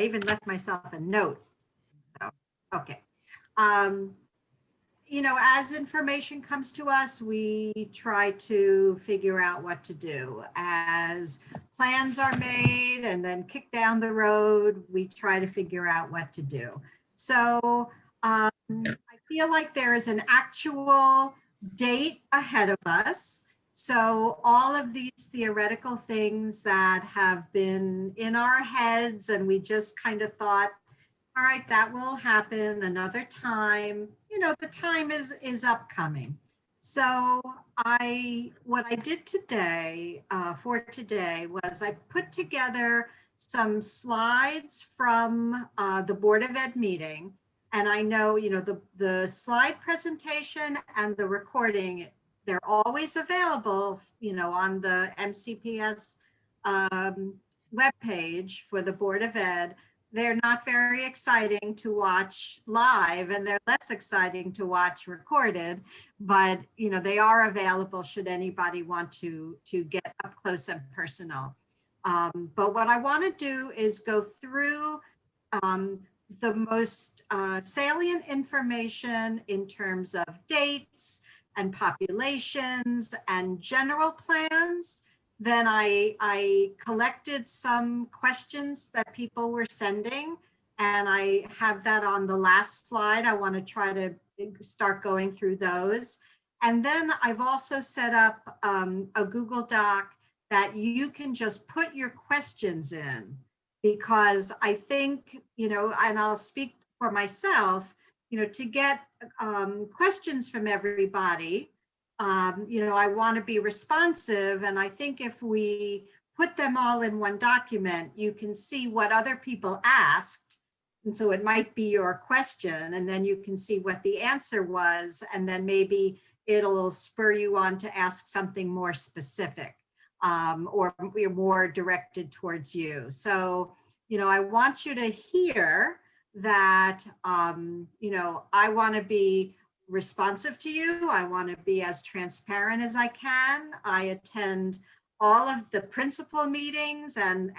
I even left myself a note. So, okay. You know, as information comes to us, we try to figure out what to do. As plans are made and then kicked down the road, we try to figure out what to do. So I feel like there is an actual date ahead of us. So all of these theoretical things that have been in our heads and we just kind of thought, all right, that will happen another time. You know, the time is upcoming. So what I did today for today was I put together some slides from the Board of Ed meeting. And I know, you know, the slide presentation and the recording, they're always available, you know, on the MCPS webpage for the Board of Ed. They're not very exciting to watch live and they're less exciting to watch recorded, but you know, they are available should anybody want to get up close and personal. But what I want to do is go through the most salient information in terms of dates and populations and general plans. Then I collected some questions that people were sending, and I have that on the last slide. I want to try to start going through those. And then I've also set up a Google Doc that you can just put your questions in, because I think, you know, and I'll speak for myself, you know, to get questions from everybody, you know, I want to be responsive. And I think if we put them all in one document, you can see what other people asked. And so it might be your question, and then you can see what the answer was. And then maybe it'll spur you on to ask something more specific or more directed towards you. So, you know, I want you to hear that, you know, I want to be responsive to you. I want to be as transparent as I can. I attend all of the principal meetings and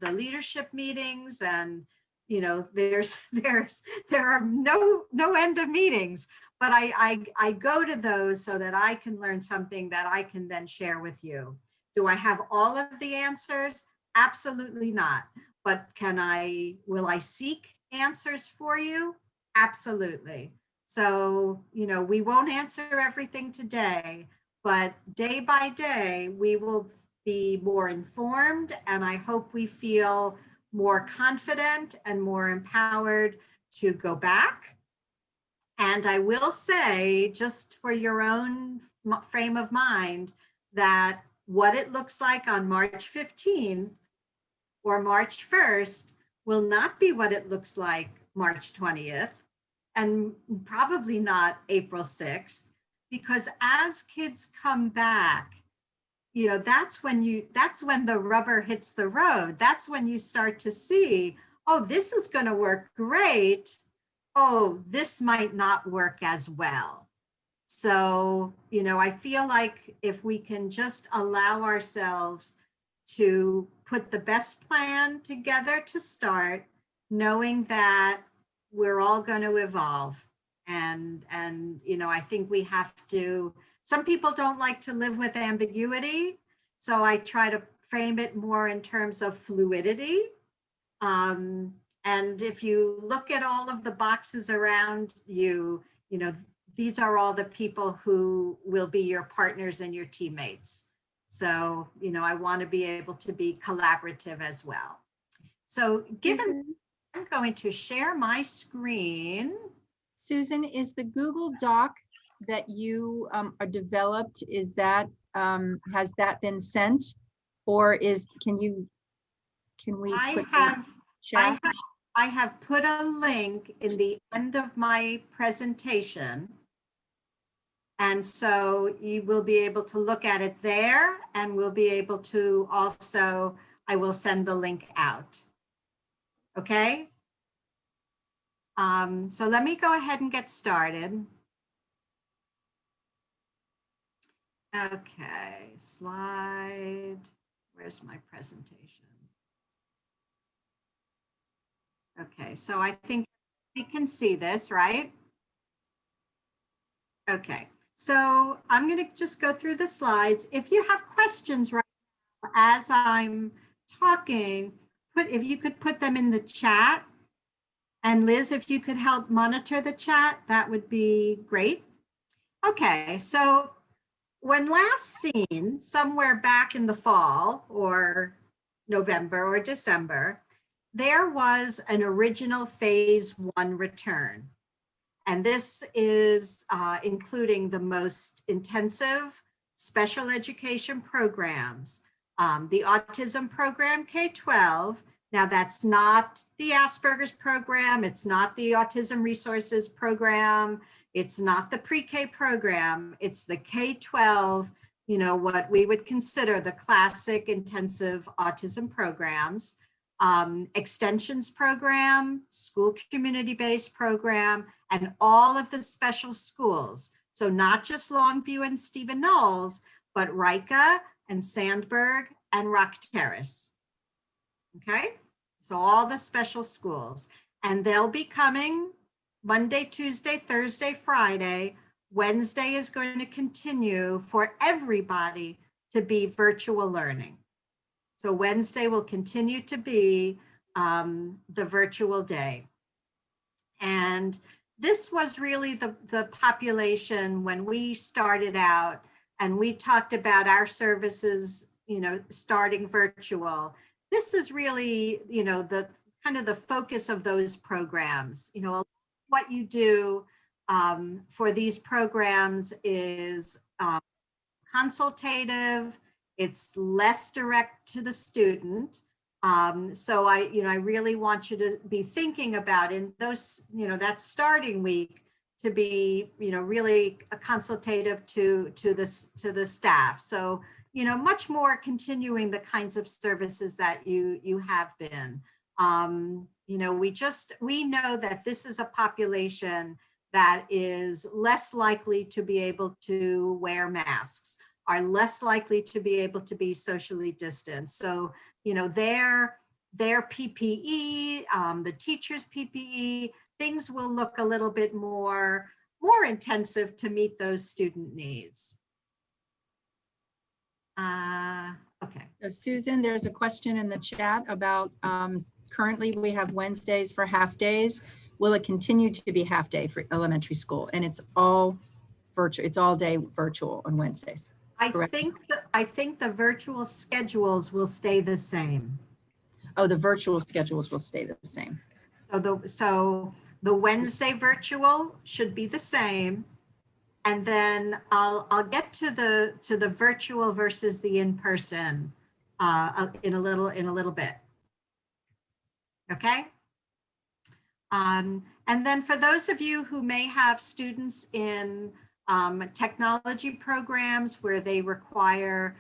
the leadership meetings, and you know, there are no end of meetings, but I go to those so that I can learn something that I can then share with you. Do I have all of the answers? Absolutely not. But will I seek answers for you? Absolutely. So, you know, we won't answer everything today, but day by day, we will be more informed, and I hope we feel more confident and more empowered to go back. And I will say, just for your own frame of mind, that what it looks like on March 15th or March 1st will not be what it looks like March 20th. And probably not April 6th, because as kids come back, you know, that's when the rubber hits the road. That's when you start to see, oh, this is going to work great. Oh, this might not work as well. So, you know, I feel like if we can just allow ourselves to put the best plan together to start, knowing that we're all going to evolve. And, you know, I think we have to, some people don't like to live with ambiguity. So I try to frame it more in terms of fluidity. And if you look at all of the boxes around you, you know, these are all the people who will be your partners and your teammates. So, you know, I want to be able to be collaborative as well. So given, I'm going to share my screen. Susan, is the Google Doc that you are developed, is that, has that been sent? Or can we I have put a link in the end of my presentation. And so you will be able to look at it there, and we'll be able to also, I will send the link out. Okay. So let me go ahead and get started. Okay, slide. Where's my presentation? Okay, so I think we can see this, right? Okay, so I'm going to just go through the slides. If you have questions right now as I'm talking, if you could put them in the chat. And Liz, if you could help monitor the chat, that would be great. Okay, so when last seen, somewhere back in the fall or November or December, there was an original phase 1 return. And this is including the most intensive special education programs. The autism program K-12. Now that's not the Asperger's program. It's not the autism resources program. It's not the pre-K program. It's the K-12, you know, what we would consider the classic intensive autism programs. Extensions program, school community-based program, and all of the special schools. So not just Longview and Stephen Knowles, but Rica and Sandburg and Rock Terrace. Okay, so all the special schools. And they'll be coming Monday, Tuesday, Thursday, Friday. Wednesday is going to continue for everybody to be virtual learning. So Wednesday will continue to be the virtual day. And this was really the population when we started out and we talked about our services, you know, starting virtual. This is really, you know, the kind of the focus of those programs. You know, what you do for these programs is consultative. It's less direct to the student. So I really want you to be thinking about in those, you know, that starting week to be, you know, really a consultative to the staff. So, you know, much more continuing the kinds of services that you have been. You know, we know that this is a population that is less likely to be able to wear masks, are less likely to be able to be socially distanced. So, you know, their PPE, the teachers' PPE, things will look a little bit more intensive to meet those student needs. Okay. So Susan, there's a question in the chat about currently we have Wednesdays for half days. Will it continue to be half day for elementary school? And it's all virtual, it's all day virtual on Wednesdays. Correct? I think the virtual schedules will stay the same. Oh, the virtual schedules will stay the same. So the Wednesday virtual should be the same. And then I'll get to the virtual versus the in-person in a little bit. Okay. And then for those of you who may have students in technology programs where they require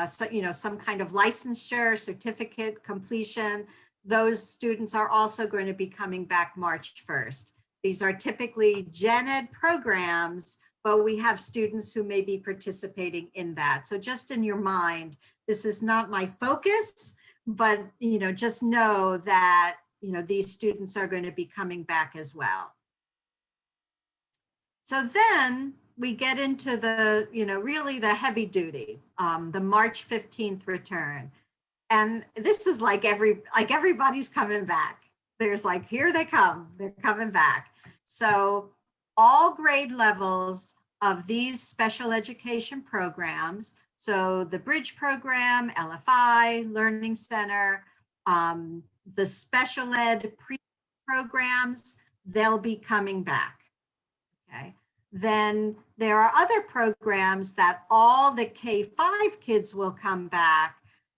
some kind of licensure, certificate completion, those students are also going to be coming back March 1st. These are typically gen ed programs, but we have students who may be participating in that. So just in your mind, this is not my focus, but you know, just know that you know these students are going to be coming back as well. So then we get into the, you know, really the heavy duty, the March 15th return. And this is like everybody's coming back. There's like, here they come, they're coming back. So all grade levels of these special education programs, so the Bridge program, LFI, Learning Center, the special ed programs, they'll be coming back. Okay. Then there are other programs that all the K-5 kids will come back,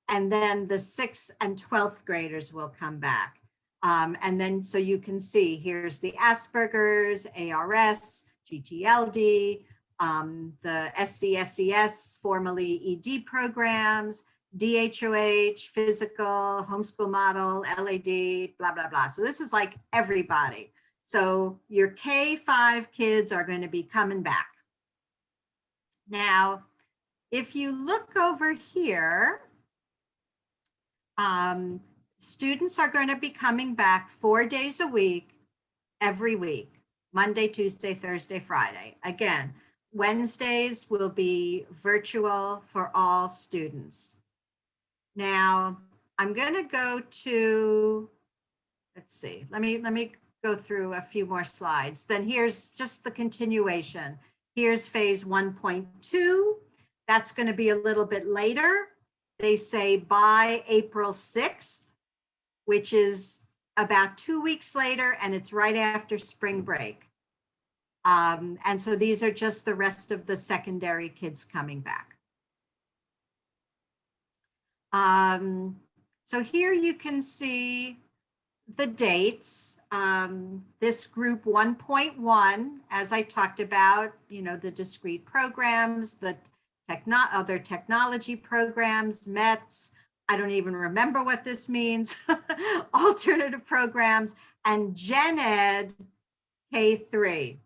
and then the 6th and 12th graders will come back. And then so you can see here's the Asperger's, ARS, GTLD, the SCSES, formerly ED programs, DHOH, physical, homeschool model, LAD, blah, blah, blah. So this is like everybody. So your K-5 kids are going to be coming back. Now, if you look over here, Students are going to be coming back 4 days a week, every week, Monday, Tuesday, Thursday, Friday. Again, Wednesdays will be virtual for all students. Now, I'm going to go to, let's see, let me go through a few more slides. Then here's just the continuation. Here's phase 1.2. That's going to be a little bit later. They say by April 6th, which is about 2 weeks later, and it's right after spring break. And so these are just the rest of the secondary kids coming back. So here you can see the dates. This group 1.1, as I talked about, the discrete programs, the other technology programs, METs, I don't even remember what this means, alternative programs, and Gen Ed K3.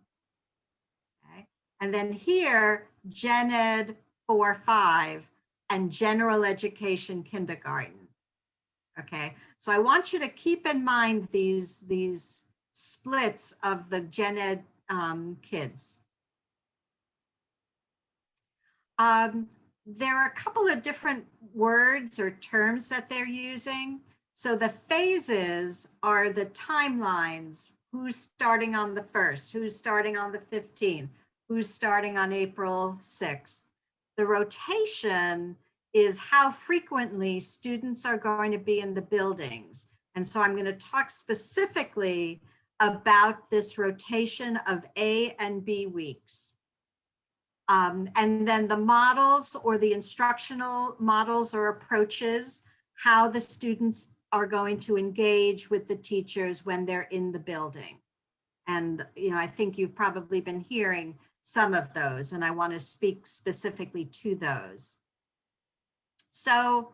Okay. And then here, Gen Ed 4-5 and general education kindergarten. Okay, so I want you to keep in mind these splits of the Gen Ed kids. There are a couple of different words or terms that they're using. So the phases are the timelines. Who's starting on the 1st? Who's starting on the 15th? Who's starting on April 6th? The rotation is how frequently students are going to be in the buildings. And so I'm going to talk specifically about this rotation of A and B weeks. And then the models or the instructional models or approaches, how the students are going to engage with the teachers when they're in the building. And, I think you've probably been hearing some of those, and I want to speak specifically to those. So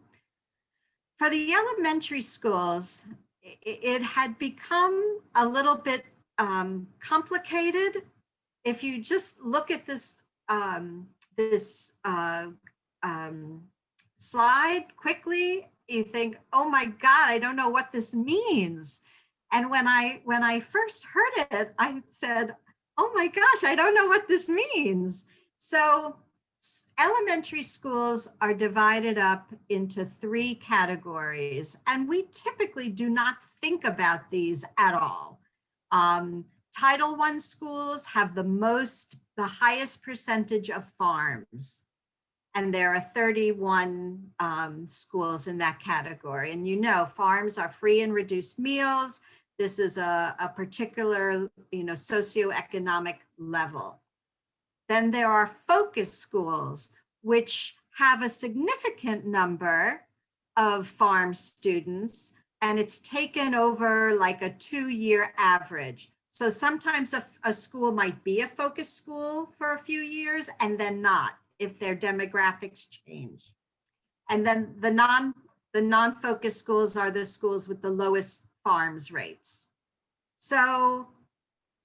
for the elementary schools, it had become a little bit complicated. If you just look at this slide quickly, you think, oh my God, I don't know what this means. And when I first heard it, I said, oh my gosh, I don't know what this means. So elementary schools are divided up into 3 categories, and we typically do not think about these at all. Title I schools have the highest percentage of farms, and there are 31 schools in that category. And farms are free and reduced meals. This is a particular, socioeconomic level. Then there are focus schools, which have a significant number of farm students, and it's taken over like a 2-year average. So sometimes a school might be a focus school for a few years and then not, if their demographics change. And then the non-focus schools are the schools with the lowest farms rates. So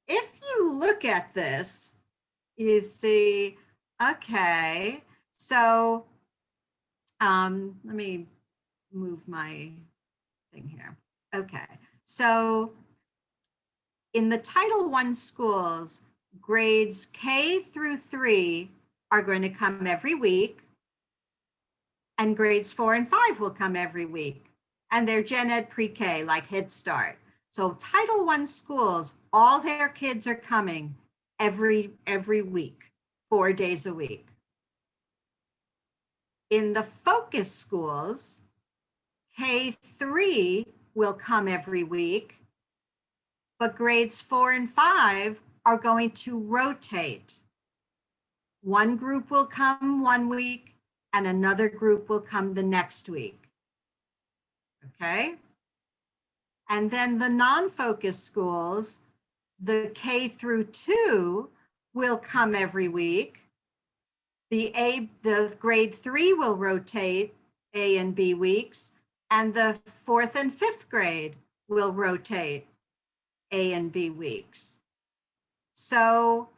if you look at this, you see, okay, so let me move my thing here. Okay, so in the Title I schools, grades K through 3 are going to come every week, and grades 4 and 5 will come every week. And they're Gen Ed pre-K, like Head Start. So Title I schools, all their kids are coming every week, 4 days a week. In the focus schools, K3 will come every week, but grades 4 and 5 are going to rotate. One group will come one week and another group will come the next week. Okay? And then the non-focus schools, the K through 2 will come every week. The grade 3 will rotate A and B weeks, and the 4th and 5th grade will rotate A and B weeks. So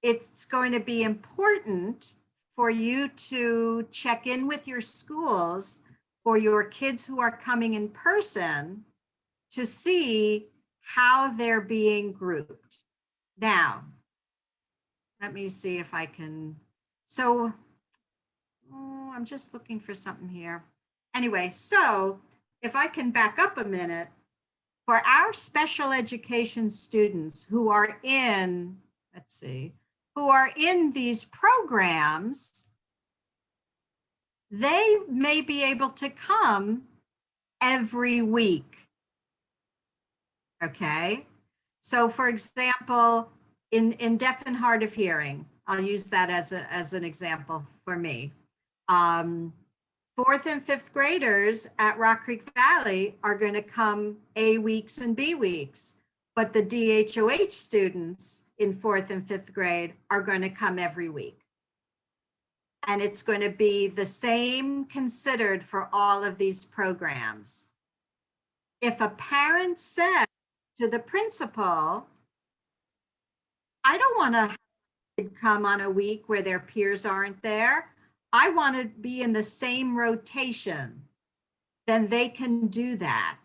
it's going to be important for you to check in with your schools for your kids who are coming in person to see how they're being grouped. Now, let me see if I can, so, I'm just looking for something here. Anyway, so if I can back up a minute, for our special education students who are in, let's see, who are in these programs, they may be able to come every week. Okay. So for example, in deaf and hard of hearing, I'll use that as an example for me. 4th and 5th graders at Rock Creek Valley are going to come A weeks and B weeks, but the DHOH students in 4th and 5th grade are going to come every week. And it's going to be the same considered for all of these programs. If a parent said to the principal, I don't want to come on a week where their peers aren't there, I want to be in the same rotation, then they can do that.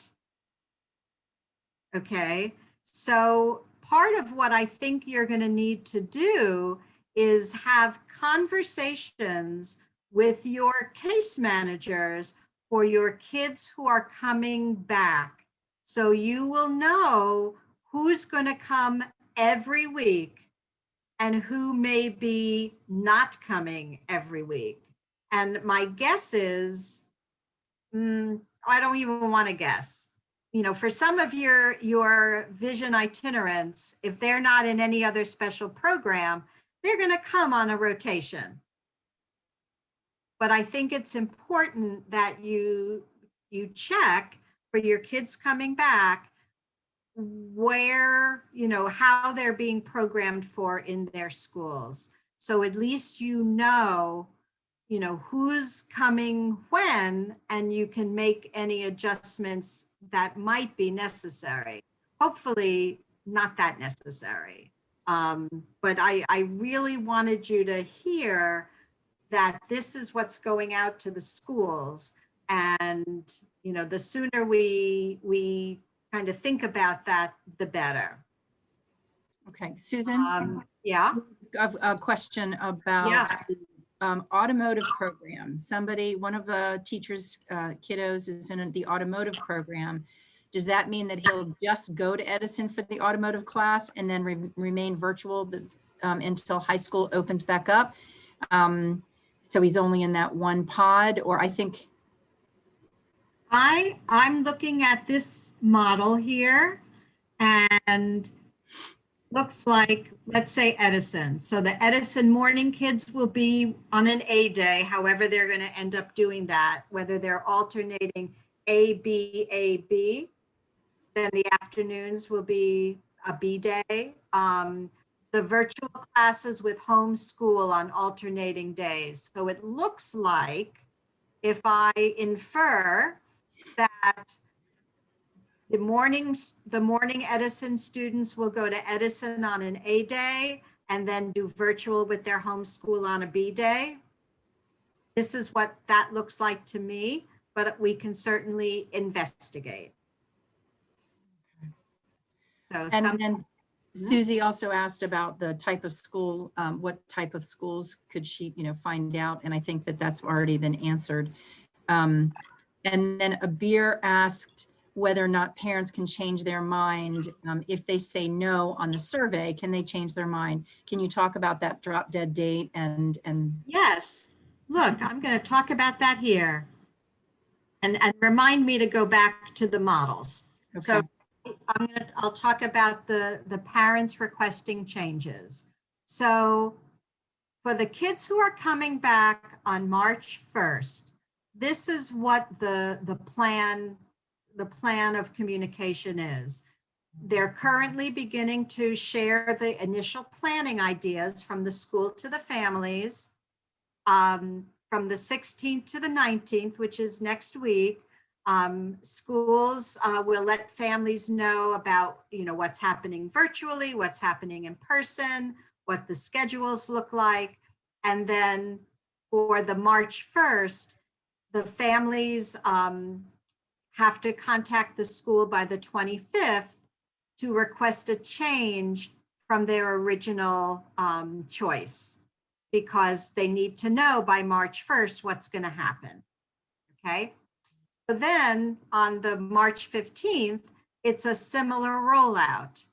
Okay, so part of what I think you're going to need to do is have conversations with your case managers for your kids who are coming back. So you will know who's going to come every week and who may be not coming every week. And my guess is, I don't even want to guess. You know, for some of your vision itinerants, if they're not in any other special program, they're going to come on a rotation. But I think it's important that you check for your kids coming back where, you know, how they're being programmed for in their schools. So at least you know, who's coming when, and you can make any adjustments that might be necessary. Hopefully not that necessary. But I really wanted you to hear that this is what's going out to the schools. And, the sooner we kind of think about that, the better. Okay, Susan? Yeah. A question about Yeah. automotive program. One of the teachers' kiddos is in the automotive program. Does that mean that he'll just go to Edison for the automotive class and then remain virtual until high school opens back up? So he's only in that one pod, or I think. I'm looking at this model here, and looks like, let's say Edison. So the Edison morning kids will be on an A day, however they're going to end up doing that, whether they're alternating A, B, A, B. Then the afternoons will be a B day. The virtual classes with homeschool on alternating days. So it looks like, if I infer that the morning Edison students will go to Edison on an A day and then do virtual with their homeschool on a B day. This is what that looks like to me, but we can certainly investigate. So and Susie also asked about the type of school, what type of schools could she, find out? And I think that that's already been answered. And then Abir asked whether or not parents can change their mind. If they say no on the survey, can they change their mind? Can you talk about that drop dead date and Yes, look, I'm going to talk about that here, and remind me to go back to the models. Okay. So I'll talk about the parents requesting changes. So for the kids who are coming back on March 1st, this is what the plan of communication is. They're currently beginning to share the initial planning ideas from the school to the families, from the 16th to the 19th, which is next week. Schools will let families know about, what's happening virtually, what's happening in person, what the schedules look like. And then for the March 1st, the families have to contact the school by the 25th to request a change from their original choice, because they need to know by March 1st what's going to happen. Okay. So then on the March 15th, it's a similar rollout.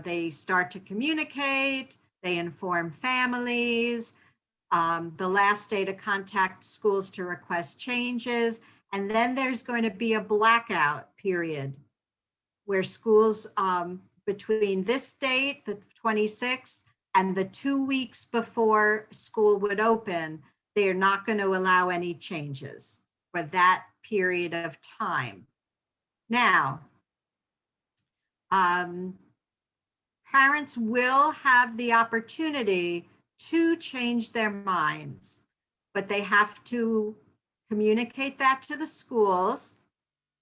They start to communicate, they inform families, the last day to contact schools to request changes. And then there's going to be a blackout period where schools between this date, the 26th, and the 2 weeks before school would open, they're not going to allow any changes for that period of time. Now, parents will have the opportunity to change their minds, but they have to communicate that to the schools,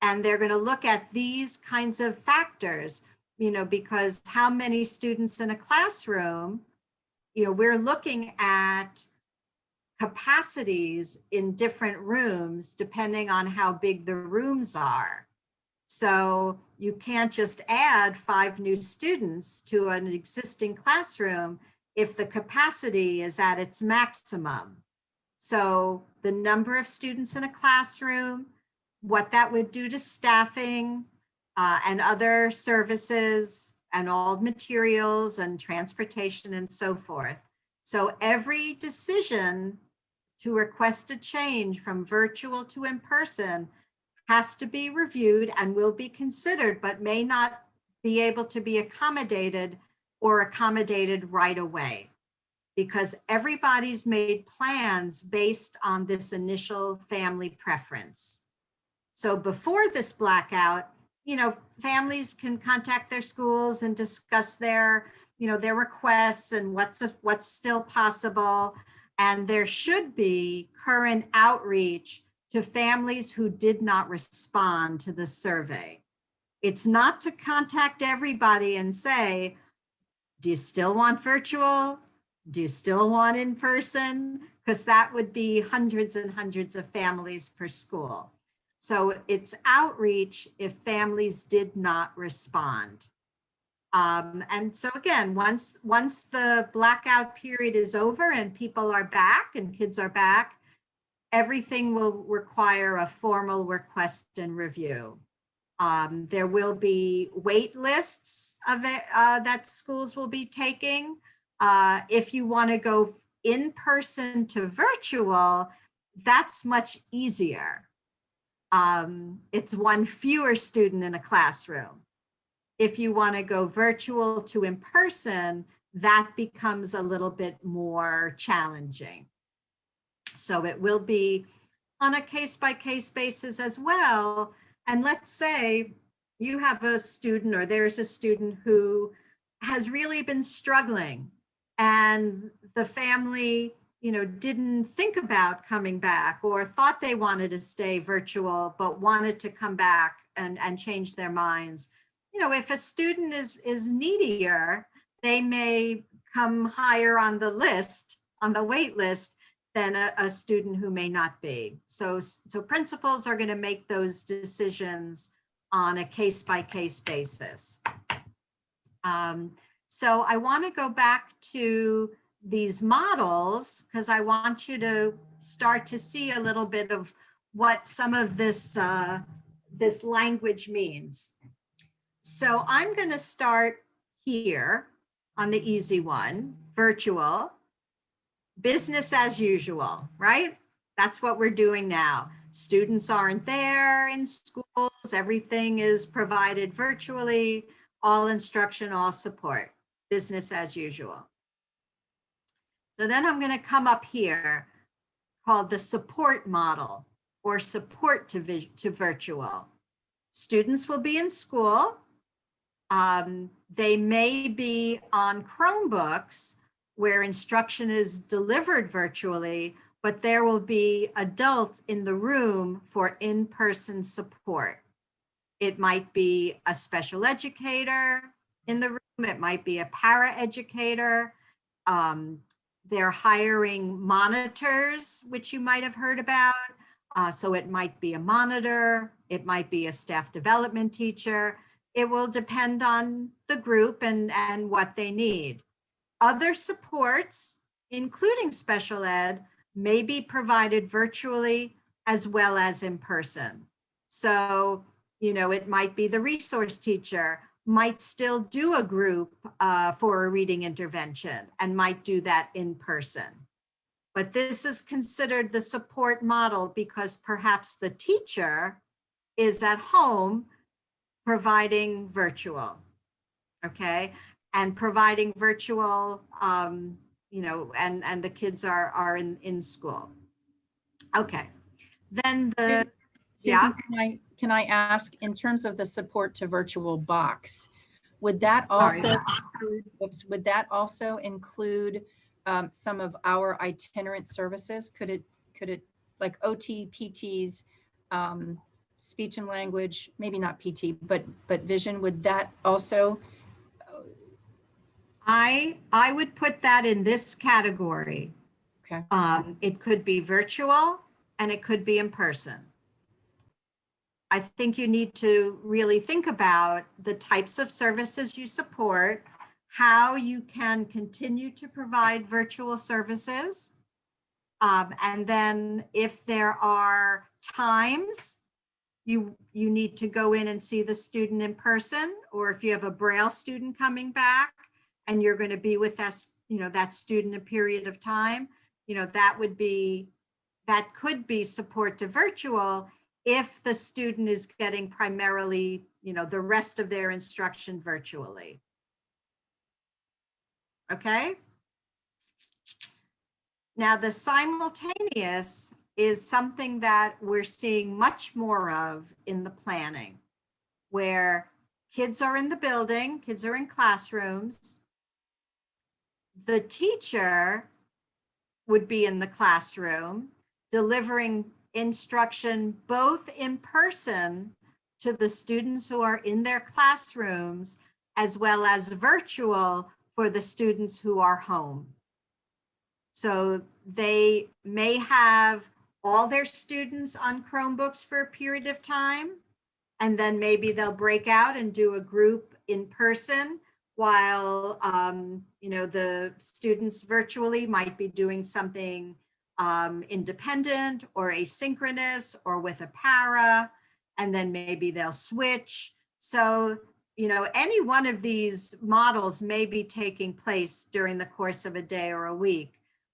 and they're going to look at these kinds of factors, because how many students in a classroom, we're looking at capacities in different rooms depending on how big the rooms are. So you can't just add 5 new students to an existing classroom if the capacity is at its maximum. So the number of students in a classroom, what that would do to staffing and other services and all materials and transportation and so forth. So every decision to request a change from virtual to in-person has to be reviewed and will be considered, but may not be able to be accommodated right away, because everybody's made plans based on this initial family preference. So before this blackout, families can contact their schools and discuss their requests and what's still possible. And there should be current outreach to families who did not respond to the survey. It's not to contact everybody and say, do you still want virtual? Do you still want in person? Because that would be hundreds and hundreds of families per school. So it's outreach if families did not respond. And so again, once the blackout period is over and people are back and kids are back, everything will require a formal request and review. There will be wait lists of it, that schools will be taking. If you want to go in person to virtual, that's much easier. It's one fewer student in a classroom. If you want to go virtual to in person, that becomes a little bit more challenging. So it will be on a case-by-case basis as well. And let's say you have a student, or there's a student who has really been struggling, and the family, didn't think about coming back, or thought they wanted to stay virtual, but wanted to come back and change their minds. If a student is needier, they may come higher on the list, on the wait list, than a student who may not be. So principals are going to make those decisions on a case-by-case basis. So I want to go back to these models, because I want you to start to see a little bit of what some of this language means. So I'm going to start here on the easy one, virtual. Business as usual, right? That's what we're doing now. Students aren't there in schools. Everything is provided virtually, all instruction, all support, business as usual. So then I'm going to come up here called the support model, or support to virtual. Students will be in school. They may be on Chromebooks where instruction is delivered virtually, but there will be adults in the room for in-person support. It might be a special educator in the room. It might be a para educator. They're hiring monitors, which you might have heard about. So it might be a monitor, it might be a staff development teacher. It will depend on the group and what they need. Other supports, including special ed, may be provided virtually as well as in person. So, it might be the resource teacher might still do a group for a reading intervention and might do that in person. But this is considered the support model because perhaps the teacher is at home providing virtual, okay? And providing virtual, and the kids are in school. Okay, then Susan, can I ask, in terms of the support to virtual box, would that also include some of our itinerant services? Could it like OT, PTs, speech and language, maybe not PT, but vision, would that also? I would put that in this category. Okay. It could be virtual and it could be in person. I think you need to really think about the types of services you support, how you can continue to provide virtual services. And then if there are times you need to go in and see the student in person, or if you have a Braille student coming back and you're going to be with that student a period of time, that could be support to virtual if the student is getting primarily, the rest of their instruction virtually. Okay. Now the simultaneous is something that we're seeing much more of in the planning, where kids are in the building, kids are in classrooms. The teacher would be in the classroom delivering instruction both in person to the students who are in their classrooms, as well as virtual for the students who are home. So they may have all their students on Chromebooks for a period of time, and then maybe they'll break out and do a group in person while the students virtually might be doing something independent or asynchronous or with a para, and then maybe they'll switch. So, any one of these models may be taking place during the course of a day or a week,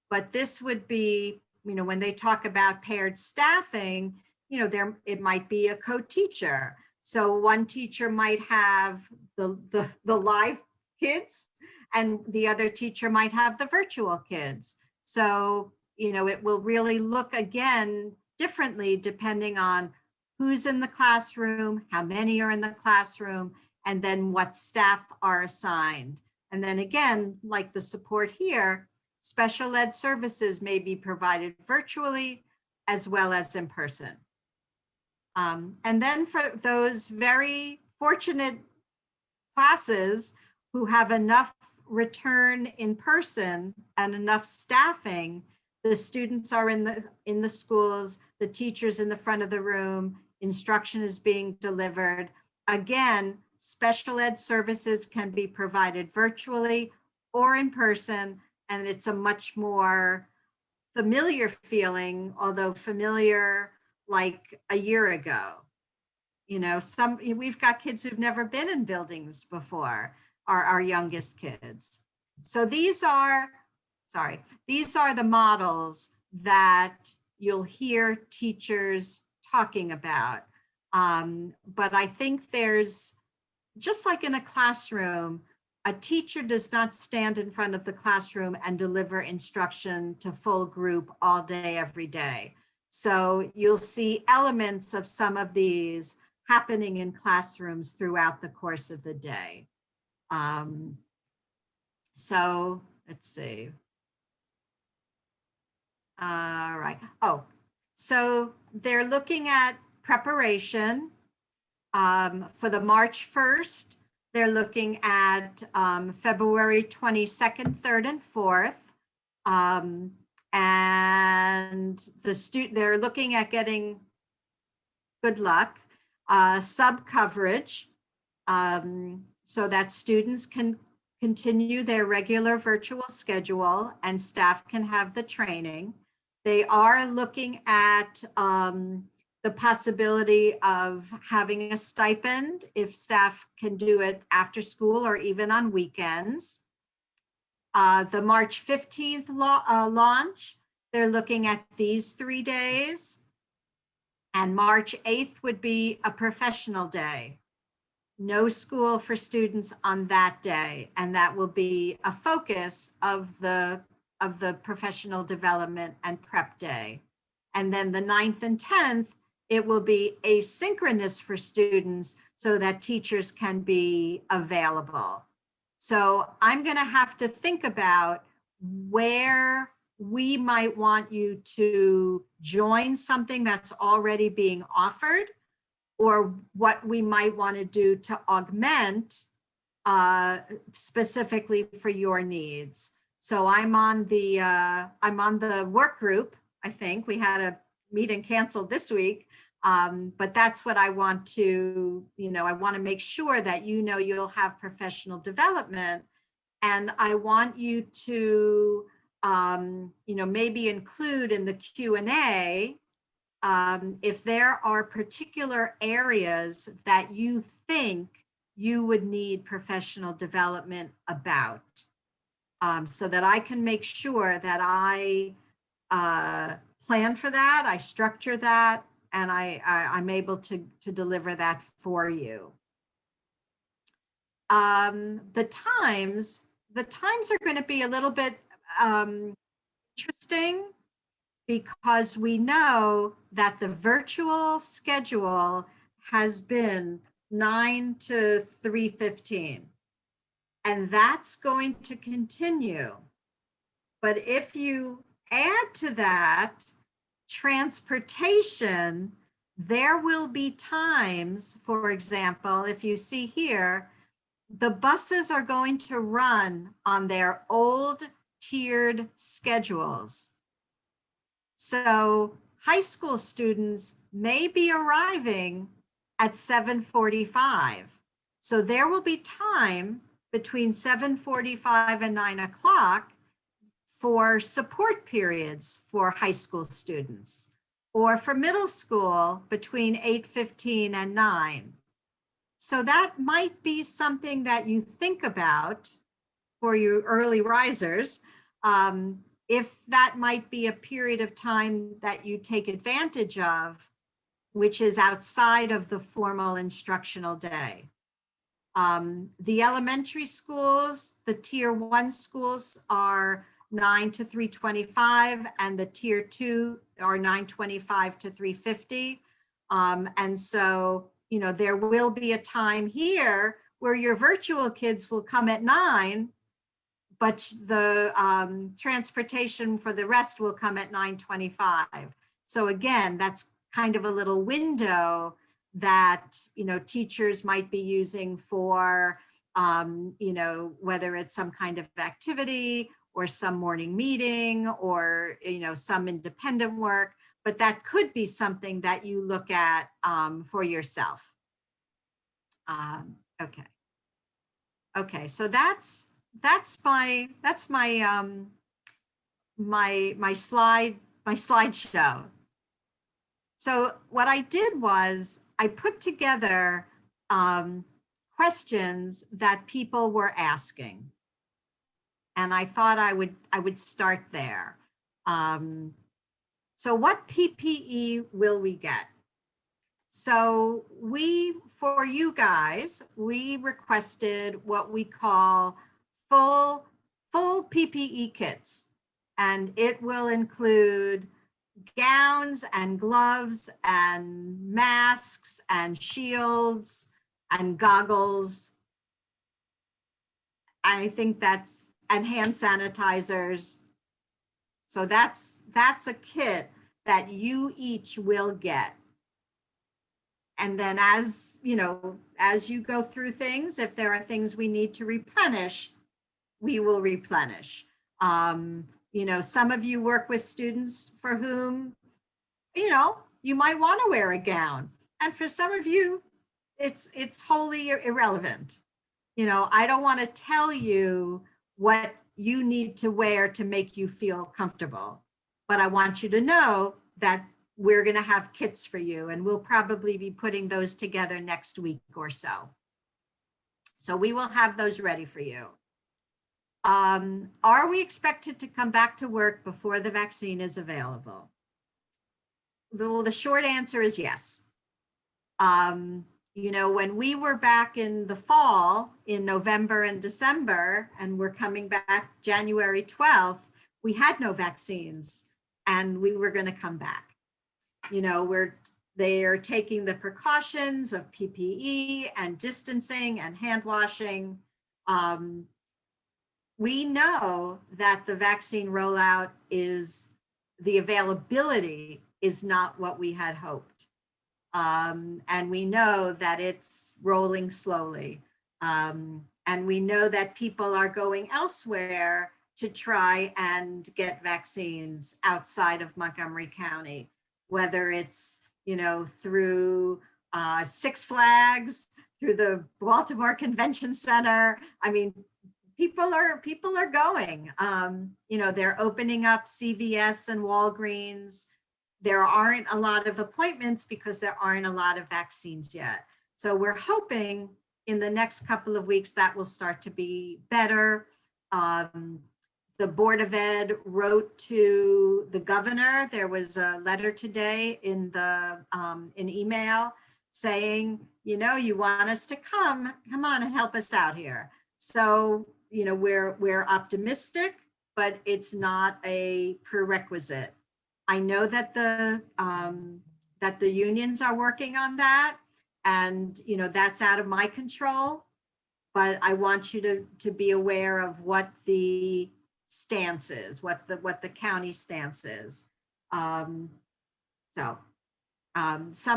but this would be, when they talk about paired staffing, it might be a co-teacher. So one teacher might have the live kids and the other teacher might have the virtual kids. So, it will really look again differently depending on who's in the classroom, how many are in the classroom, and then what staff are assigned. And then again, like the support here, special ed services may be provided virtually as well as in person. And then for those very fortunate classes who have enough return in person and enough staffing, the students are in the schools, the teachers in the front of the room, instruction is being delivered. Again, special ed services can be provided virtually or in person, and it's a much more familiar feeling, although familiar like a year ago. We've got kids who've never been in buildings before, our youngest kids. So these are the models that you'll hear teachers talking about. But I think there's, just like in a classroom, a teacher does not stand in front of the classroom and deliver instruction to full group all day, every day. So you'll see elements of some of these happening in classrooms throughout the course of the day. So let's see. All right. Oh, so they're looking at preparation for the March 1st. They're looking at February 22nd, 3rd, and 4th. And they're looking at getting, good luck, sub coverage, so that students can continue their regular virtual schedule and staff can have the training. They are looking at the possibility of having a stipend if staff can do it after school or even on weekends. The March 15th launch, they're looking at these 3 days. And March 8th would be a professional day. No school for students on that day. And that will be a focus of the professional development and prep day. And then the 9th and 10th, it will be asynchronous for students so that teachers can be available. So I'm going to have to think about where we might want you to join something that's already being offered, or what we might want to do to augment specifically for your needs. So I'm on the work group. I think we had a meeting canceled this week, but that's what I want to, I want to make sure that you'll have professional development, and I want you to maybe include in the Q&A if there are particular areas that you think you would need professional development about, so that I can make sure that I plan for that, I structure that, and I'm able to deliver that for you. The times are going to be a little bit interesting, because we know that the virtual schedule has been 9 to 3:15, and that's going to continue. But if you add to that transportation, there will be times, for example, if you see here, the buses are going to run on their old tiered schedules. So high school students may be arriving at 7:45. So there will be time between 7:45 and 9 o'clock for support periods for high school students, or for middle school between 8:15 and 9. So that might be something that you think about for you early risers. If that might be a period of time that you take advantage of, which is outside of the formal instructional day. The elementary schools, the tier 1 schools are 9 to 3:25, and the tier 2 are 9:25 to 3:50. And so, there will be a time here where your virtual kids will come at 9, but the transportation for the rest will come at 9:25. So again, that's kind of a little window that, teachers might be using for, whether it's some kind of activity or some morning meeting or, some independent work, but that could be something that you look at for yourself. Okay, so that's my slideshow. So what I did was I put together questions that people were asking, and I thought I would start there. So what PPE will we get? So for you guys, we requested what we call full PPE kits, and it will include gowns and gloves and masks and shields and goggles. I think and hand sanitizers. So that's a kit that you each will get. And then as you go through things, if there are things we need to replenish, we will replenish. Some of you work with students for whom, you might want to wear a gown. And for some of you, it's wholly irrelevant. I don't want to tell you what you need to wear to make you feel comfortable, but I want you to know that we're going to have kits for you, and we'll probably be putting those together next week or so. So we will have those ready for you. Are we expected to come back to work before the vaccine is available? Well, the short answer is yes. When we were back in the fall, in November and December, and we're coming back January 12th, we had no vaccines and we were going to come back. They're taking the precautions of PPE and distancing and hand washing. We know that the vaccine rollout the availability is not what we had hoped. And we know that it's rolling slowly. And we know that people are going elsewhere to try and get vaccines outside of Montgomery County, whether it's, through Six Flags, through the Baltimore Convention Center. I mean, people are going. They're opening up CVS and Walgreens. There aren't a lot of appointments because there aren't a lot of vaccines yet. So we're hoping in the next couple of weeks that will start to be better. The Board of Ed wrote to the governor. There was a letter today in email saying, you want us to come on and help us out here. So, we're optimistic, but it's not a prerequisite. I know that the unions are working on that, and that's out of my control. But I want you to be aware of what the stance is, what the county stance is. Some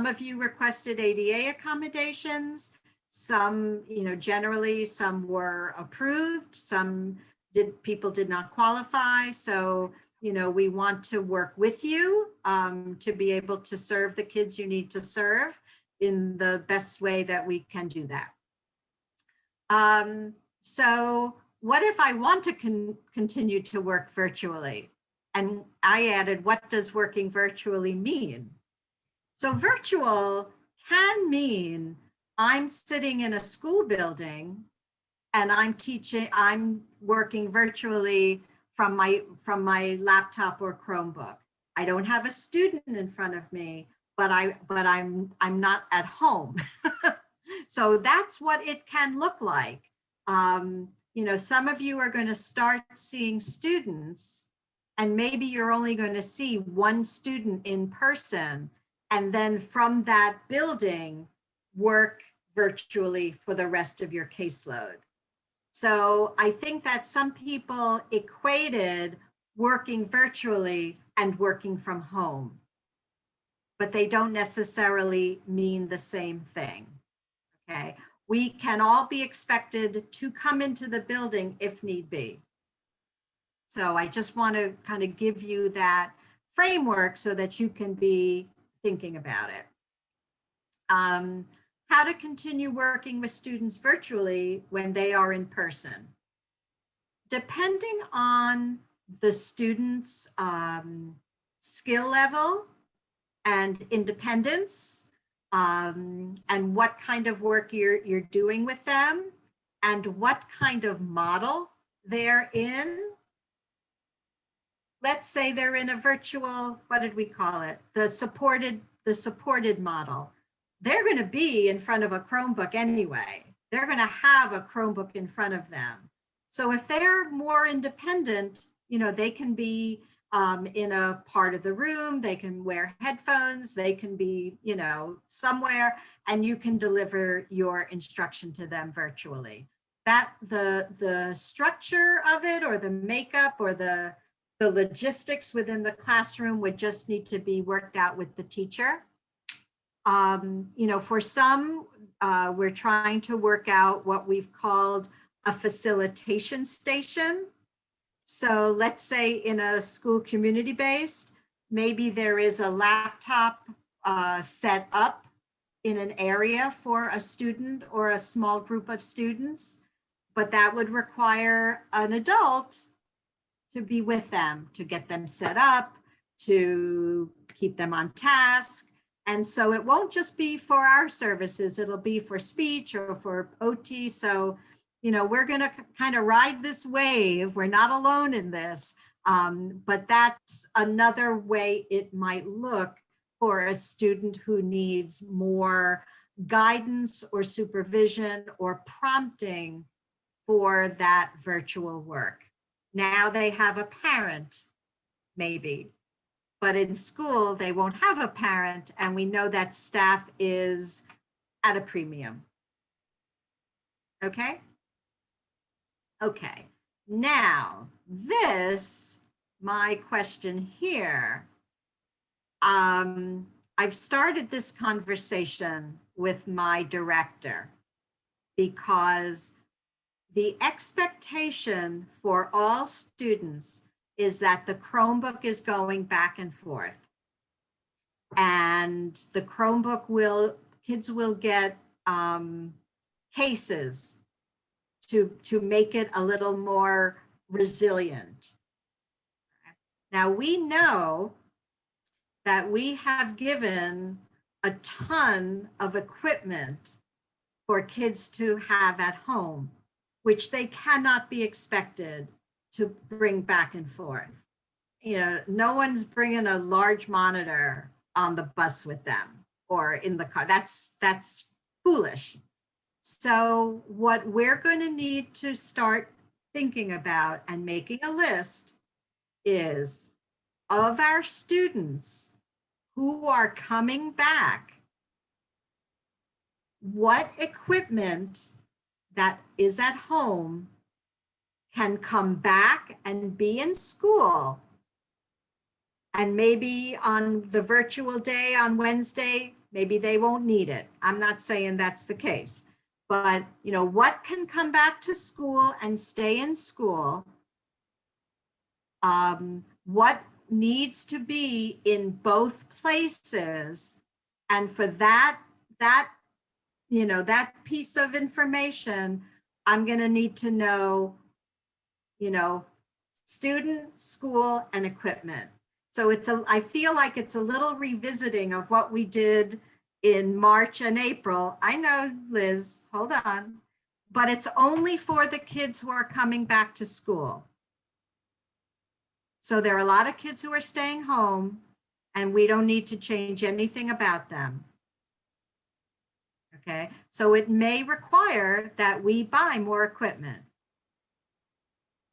of you requested ADA accommodations. Some, generally some were approved. Some people did not qualify. So, we want to work with you to be able to serve the kids you need to serve in the best way that we can do that. So what if I want to continue to work virtually? And I added, what does working virtually mean? So virtual can mean I'm sitting in a school building and I'm working virtually from my laptop or Chromebook. I don't have a student in front of me, but I'm not at home. So that's what it can look like. Some of you are going to start seeing students, and maybe you're only going to see one student in person, and then from that building, work virtually for the rest of your caseload. So I think that some people equated working virtually and working from home, but they don't necessarily mean the same thing, okay? We can all be expected to come into the building if need be. So I just want to kind of give you that framework so that you can be thinking about it. How to continue working with students virtually when they are in person. Depending on the student's skill level and independence, and what kind of work you're doing with them, and what kind of model they're in. Let's say they're in a virtual, what did we call it? The supported model. They're going to be in front of a Chromebook anyway. They're going to have a Chromebook in front of them. So if they're more independent, they can be in a part of the room, they can wear headphones, they can be, somewhere, and you can deliver your instruction to them virtually. That the structure of it, or the makeup, or the logistics within the classroom would just need to be worked out with the teacher. For some, we're trying to work out what we've called a facilitation station. So let's say in a school community-based, maybe there is a laptop set up in an area for a student or a small group of students, but that would require an adult to be with them, to get them set up, to keep them on task. And so it won't just be for our services, it'll be for speech or for OT. So, you know, we're gonna kind of ride this wave. We're not alone in this, but that's another way it might look for a student who needs more guidance or supervision or prompting for that virtual work. Now they have a parent, maybe, but in school they won't have a parent, and we know that staff is at a premium. Okay? Okay, now this, my question here, I've started this conversation with my director because the expectation for all students is that the Chromebook is going back and forth. And the Chromebook kids will get cases to make it a little more resilient. Now we know that we have given a ton of equipment for kids to have at home, which they cannot be expected to bring back and forth. You know, no one's bringing a large monitor on the bus with them or in the car. That's foolish. So what we're going to need to start thinking about and making a list is of our students who are coming back, what equipment that is at home can come back and be in school. And maybe on the virtual day on Wednesday, maybe they won't need it. I'm not saying that's the case, but you know, what can come back to school and stay in school? What needs to be in both places? And for that you know, that piece of information, I'm going to need to know, you know, student, school, and equipment. So I feel like it's a little revisiting of what we did in March and April. I know, Liz, hold on, but it's only for the kids who are coming back to school. So there are a lot of kids who are staying home and we don't need to change anything about them. Okay, so it may require that we buy more equipment.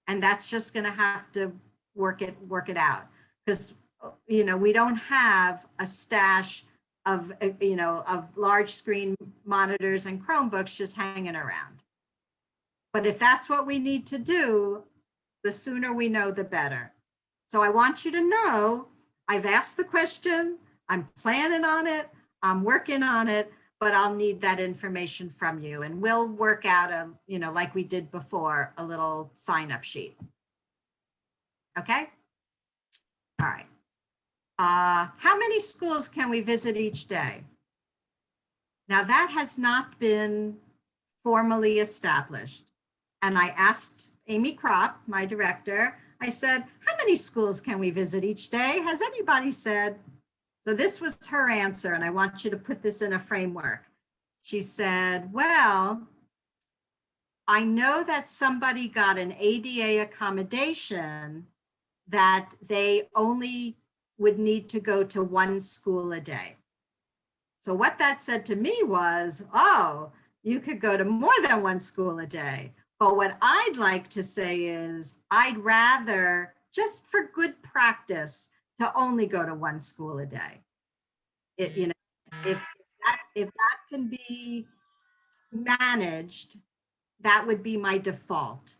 And that's just going to have to work it out, because you know, we don't have a stash of, you know, of large screen monitors and Chromebooks just hanging around. But if that's what we need to do, the sooner we know, the better. So I want you to know, I've asked the question, I'm planning on it, I'm working on it, but I'll need that information from you, and we'll work out a, you know, like we did before, a little sign up sheet. Okay. All right. How many schools can we visit each day? Now that has not been formally established. And I asked Amy Kropp, my director, I said, how many schools can we visit each day? Has anybody said? So this was her answer, and I want you to put this in a framework. She said, well, I know that somebody got an ADA accommodation that they only would need to go to one school a day. So what that said to me was, oh, you could go to more than one school a day. But what I'd like to say is, I'd rather, just for good practice, to only go to one school a day. You know, if that can be managed, that would be my default.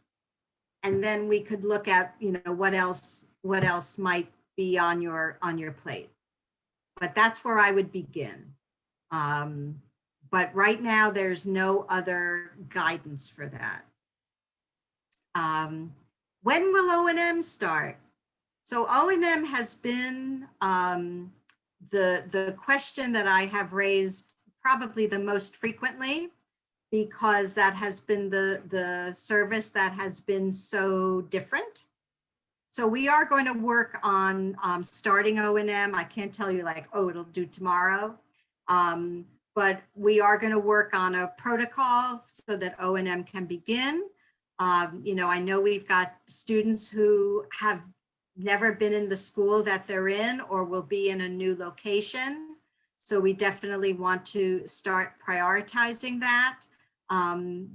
And then we could look at, you know, what else might be on your plate. But that's where I would begin. But right now there's no other guidance for that. When will O&M start? So O&M has been the question that I have raised probably the most frequently, because that has been the service that has been so different. So we are going to work on starting O&M. I can't tell you like, oh, it'll do tomorrow. But we are going to work on a protocol so that O&M can begin. You know, I know we've got students who have never been in the school that they're in or will be in a new location. So we definitely want to start prioritizing that.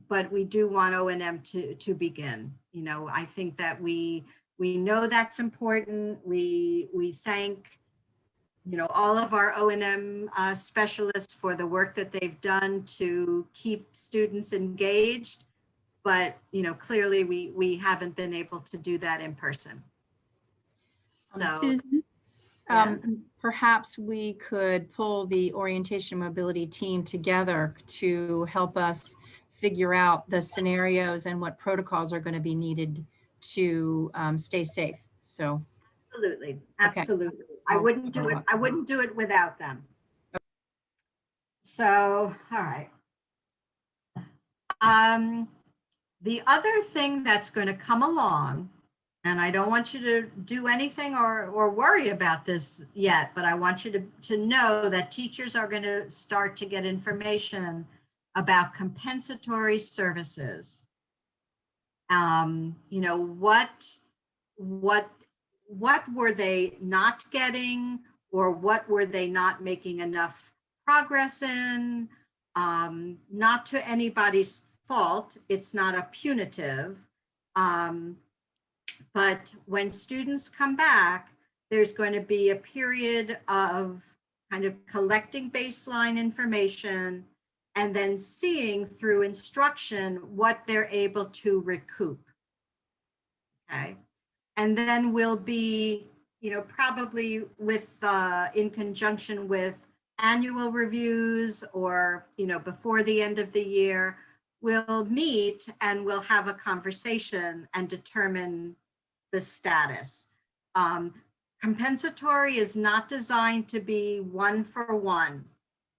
But we do want O&M to begin. You know, I think that we know that's important. We thank, you know, all of our O&M specialists for the work that they've done to keep students engaged. But, you know, clearly we haven't been able to do that in person. So, Susan, yes. perhaps we could pull the orientation mobility team together to help us figure out the scenarios and what protocols are going to be needed to stay safe. So Absolutely, Okay. absolutely. I wouldn't do it without them. So, all right. The other thing that's going to come along, and I don't want you to do anything or worry about this yet, but I want you to know that teachers are going to start to get information about compensatory services. You know, what were they not getting, or what were they not making enough progress in? Not to anybody's fault, it's not a punitive. But when students come back, there's going to be a period of kind of collecting baseline information and then seeing through instruction what they're able to recoup. Okay. And then we'll be, you know, probably with, in conjunction with annual reviews or, you know, before the end of the year, we'll meet and we'll have a conversation and determine the status. Compensatory is not designed to be one for one.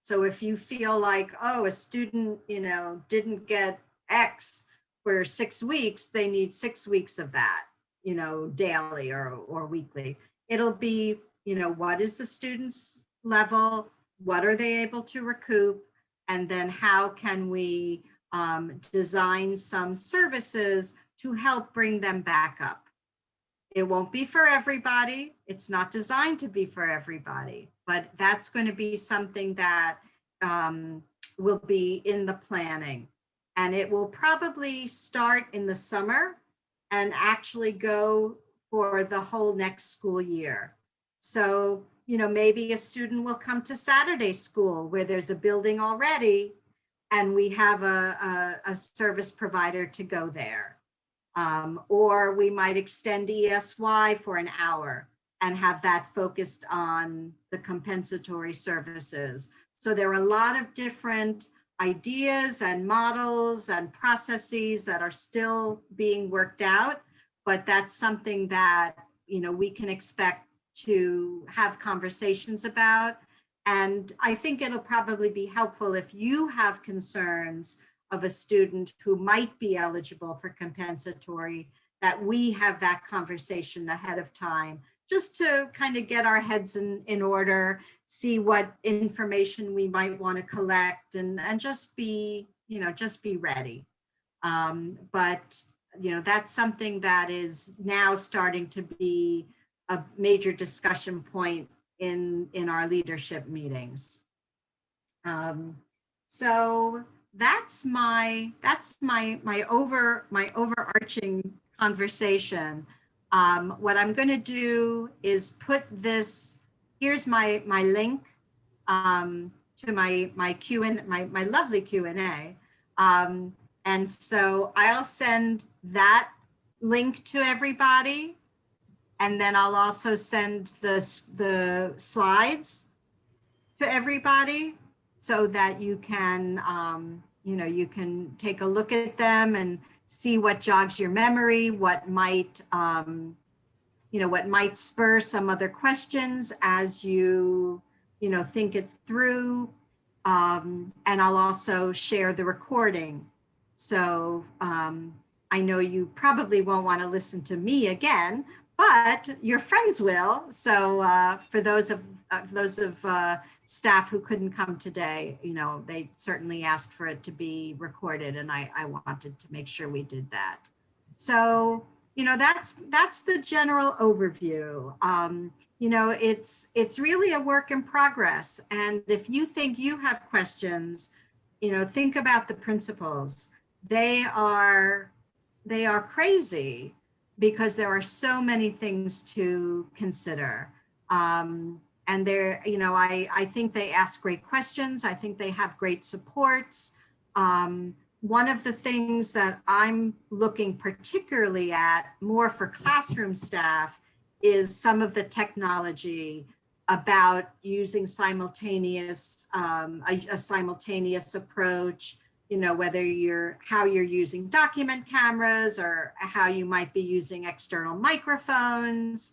So if you feel like, oh, a student, you know, didn't get X for 6 weeks, they need 6 weeks of that, you know, daily or weekly. It'll be, you know, what is the student's level? What are they able to recoup? And then how can we design some services to help bring them back up? It won't be for everybody. It's not designed to be for everybody, but that's going to be something that will be in the planning. And it will probably start in the summer and actually go for the whole next school year. So, you know, maybe a student will come to Saturday school where there's a building already and we have a service provider to go there. Or we might extend ESY for an hour and have that focused on the compensatory services. So there are a lot of different ideas and models and processes that are still being worked out, but that's something that, you know, we can expect to have conversations about. And I think it'll probably be helpful if you have concerns of a student who might be eligible for compensatory, that we have that conversation ahead of time, just to kind of get our heads in order, see what information we might want to collect, and just be, you know, just be ready. But, you know, that's something that is now starting to be a major discussion point in our leadership meetings. So that's my overarching conversation. What I'm going to do is put this. Here's my link to my my lovely Q&A, and so I'll send that link to everybody, and then I'll also send the slides to everybody, so that you can, you know, you can take a look at them and see what jogs your memory, what might, what might spur some other questions as you, think it through. And I'll also share the recording. So I know you probably won't want to listen to me again, but your friends will. So for those of staff who couldn't come today, they certainly asked for it to be recorded, and I wanted to make sure we did that. So, that's the general overview. It's really a work in progress. And if you think you have questions, think about the principles. They are crazy because there are so many things to consider. And they're, I think they ask great questions. I think they have great supports. One of the things that I'm looking particularly at more for classroom staff is some of the technology about using simultaneous, a simultaneous approach, whether how you're using document cameras or how you might be using external microphones,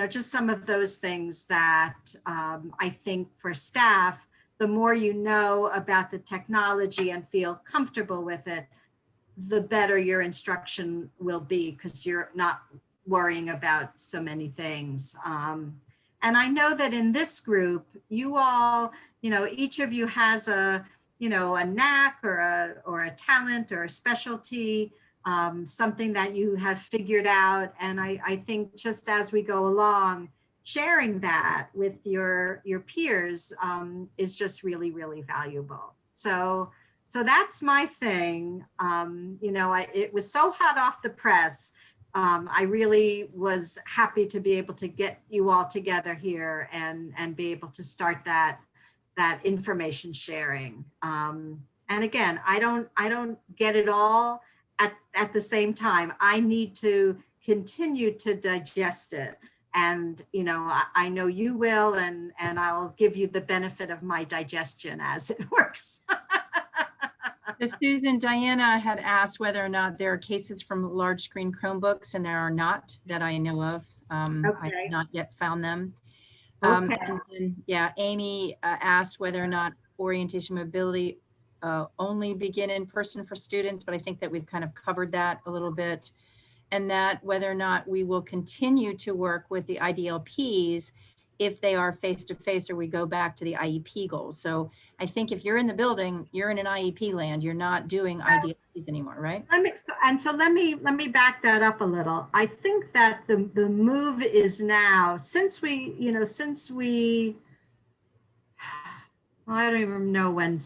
just some of those things that I think for staff, the more you know about the technology and feel comfortable with it, the better your instruction will be, because you're not worrying about so many things. And I know that in this group, you all, each of you has a knack or a talent or a specialty, something that you have figured out. And I think just as we go along, sharing that with your peers is just really, really valuable. So that's my thing. It was so hot off the press. I really was happy to be able to get you all together here and be able to start that information sharing. And again, I don't get it all at the same time. I need to continue to digest it. And, I know you will, and I'll give you the benefit of my digestion as it works. Susan, Diana had asked whether or not there are cases from large screen Chromebooks, and there are not that I know of. Okay. I have not yet found them. Okay. And then, yeah, Amy asked whether or not orientation mobility only begin in person for students, but I think that we've kind of covered that a little bit. And that whether or not we will continue to work with the IDLPs if they are face-to-face, or we go back to the IEP goals. So I think if you're in the building, you're in an IEP land, you're not doing IDLPs anymore, right? Let me back that up a little. I think that the move is now, since we, well, I don't even know when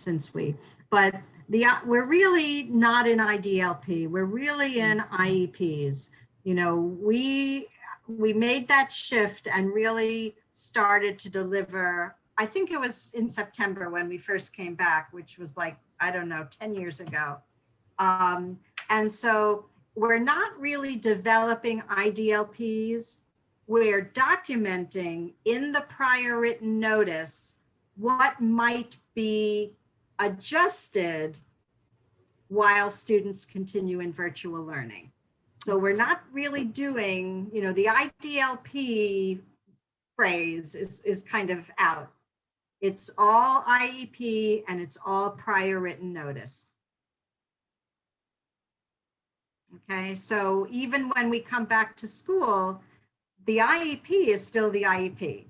but we're really not in IDLP. We're really in IEPs. We made that shift and really started to deliver. I think it was in September when we first came back, which was like, I don't know, 10 years ago. And so we're not really developing IDLPs. We're documenting in the prior written notice what might be adjusted while students continue in virtual learning. So we're not really doing, the IDLP phrase is kind of out. It's all IEP and it's all prior written notice. Okay, so even when we come back to school, the IEP is still the IEP.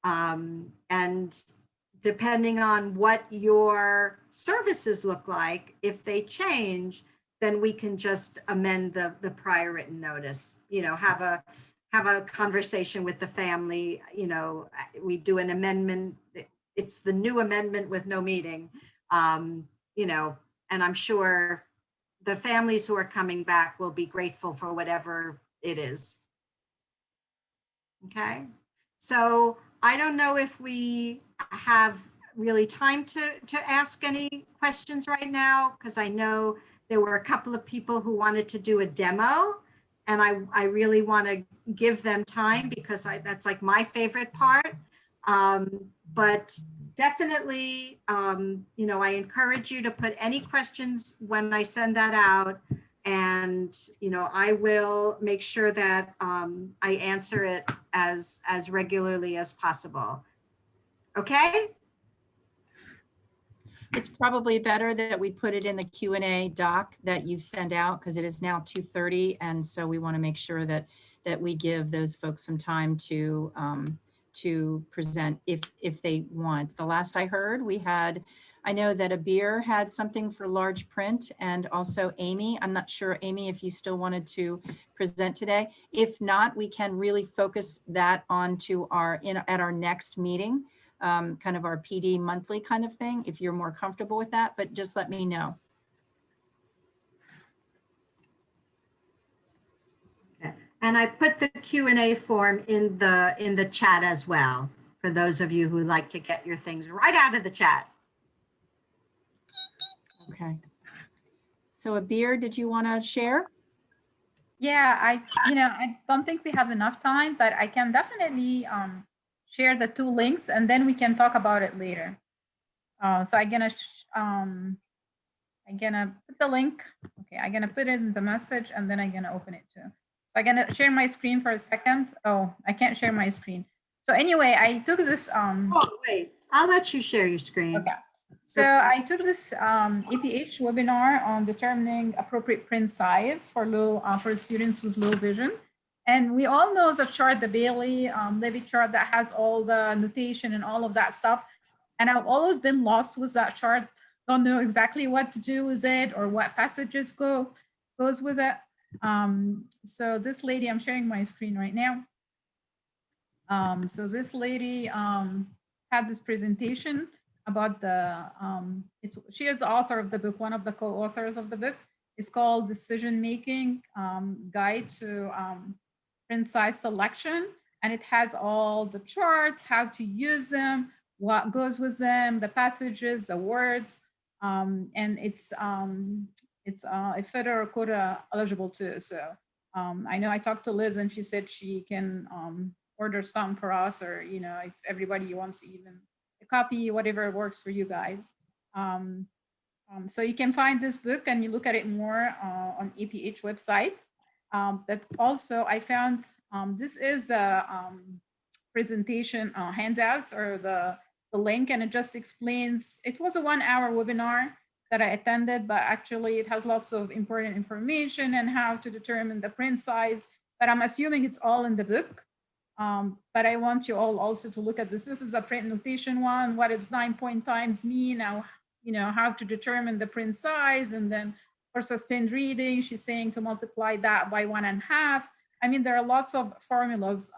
And depending on what your services look like, if they change, then we can just amend the prior written notice, have a conversation with the family, we do an amendment. It's the new amendment with no meeting, and I'm sure the families who are coming back will be grateful for whatever it is. Okay, so I don't know if we have really time to ask any questions right now, because I know there were a couple of people who wanted to do a demo, and I really want to give them time because that's like my favorite part. But definitely, you know, I encourage you to put any questions when I send that out. And, you know, I will make sure that I answer it as regularly as possible. Okay? It's probably better that we put it in the Q&A doc that you've sent out, because it is now 2:30. And so we want to make sure that we give those folks some time to present if they want. The last I heard, I know that Abir had something for large print, and also Amy. I'm not sure, Amy, if you still wanted to present today. If not, we can really focus that onto at our next meeting. Kind of our PD monthly kind of thing, if you're more comfortable with that, but just let me know. Okay. And I put the Q&A form in the chat as well, for those of you who like to get your things right out of the chat. Okay. So Abir, did you want to share? Yeah, I don't think we have enough time, but I can definitely share the 2 links, and then we can talk about it later. So I'm gonna put the link. Okay, I'm gonna put it in the message, and then I'm gonna open it too. So I'm gonna share my screen for a second. Oh, I can't share my screen. So anyway, I took this. Oh, wait, I'll let you share your screen. Okay. So I took this APH webinar on determining appropriate print size for students with low vision. And we all know the chart, the Bailey-Levy chart that has all the notation and all of that stuff. And I've always been lost with that chart. Don't know exactly what to do with it or what passages goes with it. So this lady, I'm sharing my screen right now. So this lady had this presentation about she is the author of the book, one of the co-authors of the book. It's called Decision Making Guide to Print Size Selection. And it has all the charts, how to use them, what goes with them, the passages, the words, and it's a federal quota eligible too. So I know I talked to Liz and she said she can order some for us, or, you know, if everybody wants even a copy, whatever works for you guys. So you can find this book and you look at it more on APH website. But also I found this is a presentation handouts, or the link, and it just explains. It was a 1-hour webinar that I attended, but actually it has lots of important information and how to determine the print size. But I'm assuming it's all in the book. But I want you all also to look at this. This is a print notation one. What does 9-point times mean? Now, you know, how to determine the print size. And then for sustained reading, she's saying to multiply that by 1.5. I mean, there are lots of formulas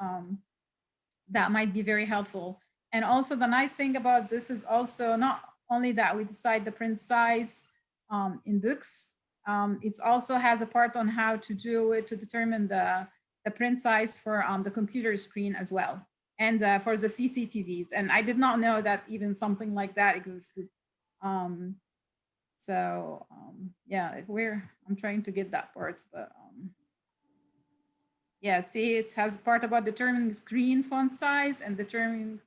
that might be very helpful. And also the nice thing about this is also not only that we decide the print size in books, it also has a part on how to do it to determine the print size for the computer screen as well, and for the CCTVs. And I did not know that even something like that existed. Yeah, I'm trying to get that part, but yeah, see, it has a part about determining screen font size and determining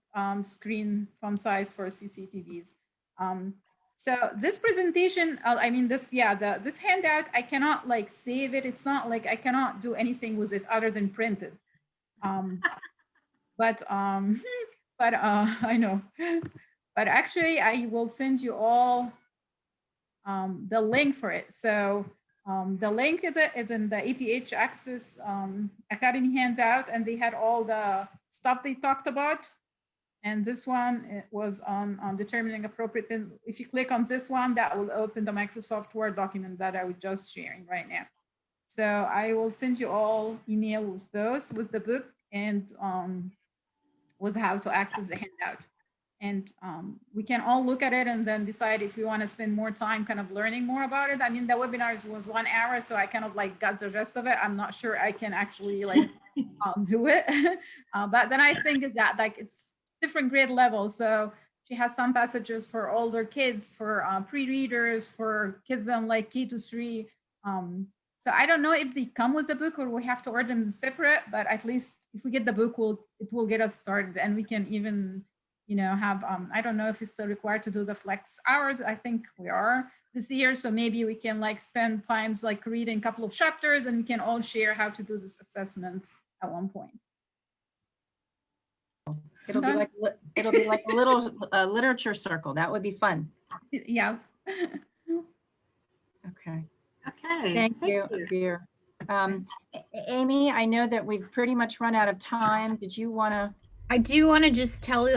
screen font size for CCTVs. So this presentation, I mean, this handout, I cannot like save it. It's not like I cannot do anything with it other than print it. But I know. But actually, I will send you all the link for it. So the link is in the APH Access Academy handout, and they had all the stuff they talked about. And this one, it was on determining appropriate print. If you click on this one, that will open the Microsoft Word document that I was just sharing right now. So I will send you all email with both, with the book and with how to access the handout. And we can all look at it and then decide if we want to spend more time kind of learning more about it. I mean, the webinars was 1 hour, so I kind of like got the rest of it. I'm not sure I can actually like do it. But the nice thing is that like it's different grade levels. So she has some passages for older kids, for pre-readers, for kids on like K-3. So I don't know if they come with the book or we have to order them separate, but at least if we get the book, it will get us started, and we can even, have, I don't know if it's still required to do the flex hours. I think we are this year. So maybe we can like spend times like reading a couple of chapters and we can all share how to do this assessments at one point. It'll be like a little literature circle. That would be fun. Yeah. Okay. Okay. Thank you, Abir. Amy, I know that we've pretty much run out of time. Did you want to? I do want to just tell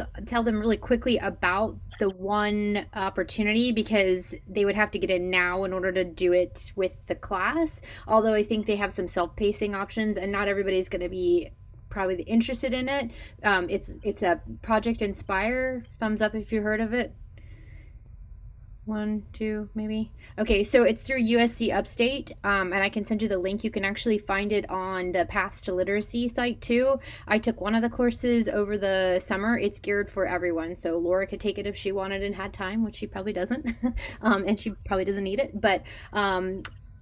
them really quickly about the one opportunity, because they would have to get in now in order to do it with the class. Although I think they have some self-pacing options, and not everybody's going to be probably interested in it. It's a Project Inspire. Thumbs up if you heard of it. 1, 2, maybe. Okay, so it's through USC Upstate, and I can send you the link. You can actually find it on the Paths to Literacy site too. I took one of the courses over the summer. It's geared for everyone, so Laura could take it if she wanted and had time, which she probably doesn't, and she probably doesn't need it. But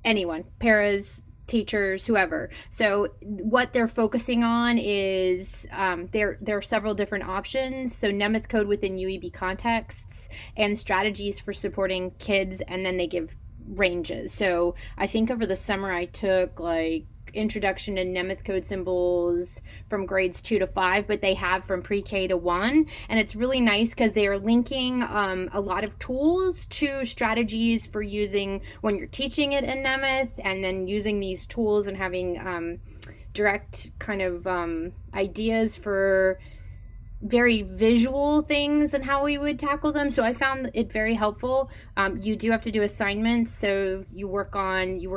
anyone, paras, teachers, whoever. So what they're focusing on is there are several different options. So Nemeth code within UEB contexts and strategies for supporting kids, and then they give ranges. So I think over the summer I took like introduction to Nemeth code symbols from grades 2 to 5, but they have from pre-K to 1, and it's really nice because they are linking a lot of tools to strategies for using when you're teaching it in Nemeth, and then using these tools and having direct kind of ideas for very visual things and how we would tackle them. So I found it very helpful. You do have to do assignments, so you work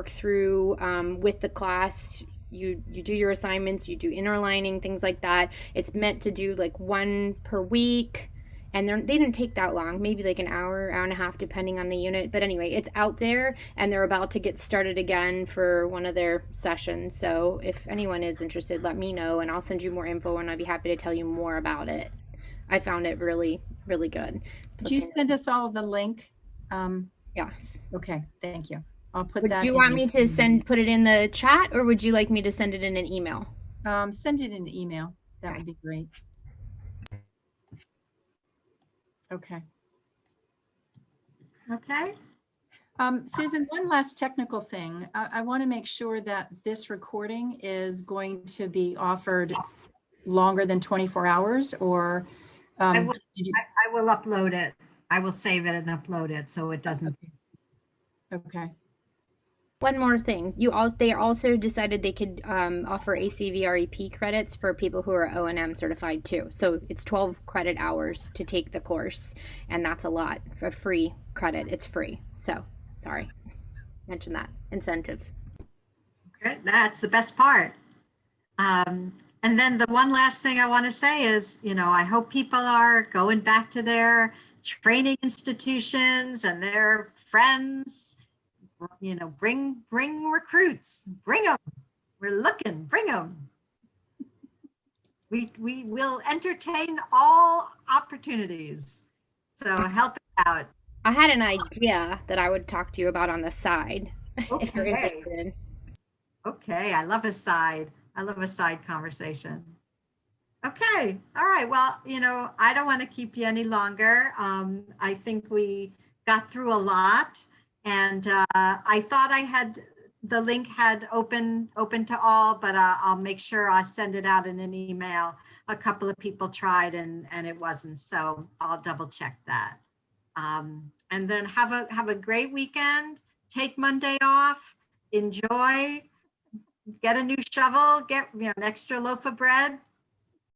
through with the class. You do your assignments, you do interlining, things like that. It's meant to do like 1 per week, and they didn't take that long, maybe like an hour and a half, depending on the unit. But anyway, it's out there, and they're about to get started again for one of their sessions. So if anyone is interested, let me know, and I'll send you more info, and I'd be happy to tell you more about it. I found it really, really good. Did you send us all the link? Yes. Okay, thank you. I'll put Would that. you want me to put it in the chat, or would you like me to send it in an email? Send it in an email. That would be great. Okay. Okay. Susan, one last technical thing. I want to make sure that this recording is going to be offered longer than 24 hours, or I will upload it. I will save it and upload it so it doesn't. Okay. One more thing, they also decided they could offer ACVREP credits for people who are O&M certified too. So it's 12 credit hours to take the course, and that's a lot for free credit. It's free. So sorry, mention that. Incentives. Okay, that's the best part. And then the one last thing I want to say is, I hope people are going back to their training institutions and their friends. Bring recruits, bring them. We're looking, bring them. We will entertain all opportunities. So help it out. I had an idea that I would talk to you about on the side. Okay. If you're interested. Okay, I love a side conversation. Okay, all right. Well, I don't want to keep you any longer. I think we got through a lot. And I thought the link had open to all, but I'll make sure I send it out in an email. A couple of people tried and it wasn't, so I'll double check that. And then have a great weekend. Take Monday off. Enjoy. Get a new shovel. Get an extra loaf of bread.